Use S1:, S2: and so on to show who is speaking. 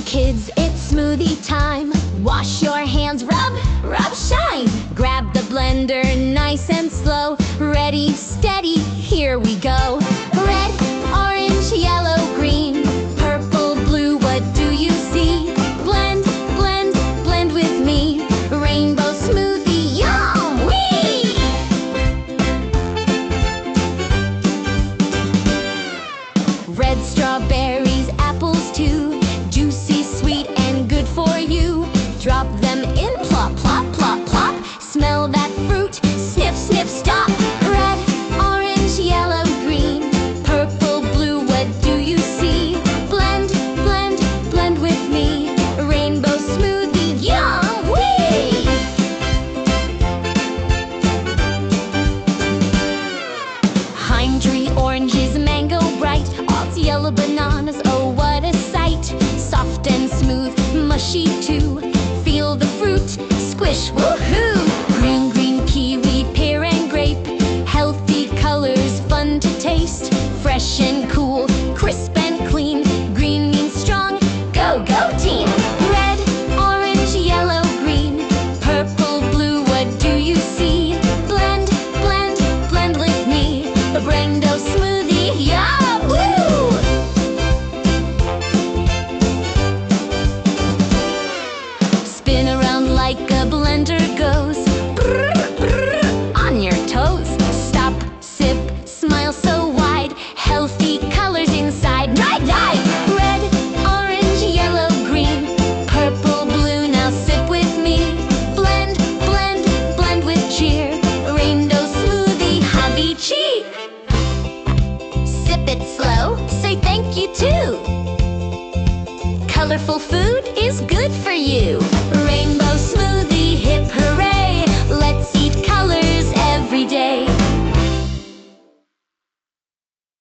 S1: Kids, it's smoothie time. Wash your hands, rub, rub, shine. Grab the blender, nice and slow. Ready, steady, here we go. Red, orange, yellow, green, purple, blue, what do you see? Blend, blend, blend with me. Rainbow smoothie, yum! Whee! Red strawberries, apples too. Juicy, sweet, and good for you. Drop them in, plop, plop, plop, plop. Smell that fruit, sniff, sniff, stop. Red, orange, yellow, green, purple, blue, what do you see? Blend, blend, blend with me. Rainbow smoothie, yum! Whee! Pine tree, oranges, mango bright. All yellow bananas, oh what a sight. Soft and smooth, mushy too. Feel the fruit, squish, woohoo! Green, green, kiwi, pear and grape. Healthy colors, fun to taste. Fresh and cool, crisp and clean. Green means strong, go, go team! Red, orange, yellow, green, purple, blue, what do you see? Blend, blend, blend with me. Rainbow smoothie, yeah, woo! Spin around like a blender goes. Brr, brr, on your toes. Stop, sip, smile so wide. Healthy colors inside. Right, right. Red, orange, yellow, green, purple, blue. Now sip with me. Blend, blend, blend with cheer. Rainbow smoothie, hubby cheek. Sip it slow, say thank you too. Colorful food is good for you.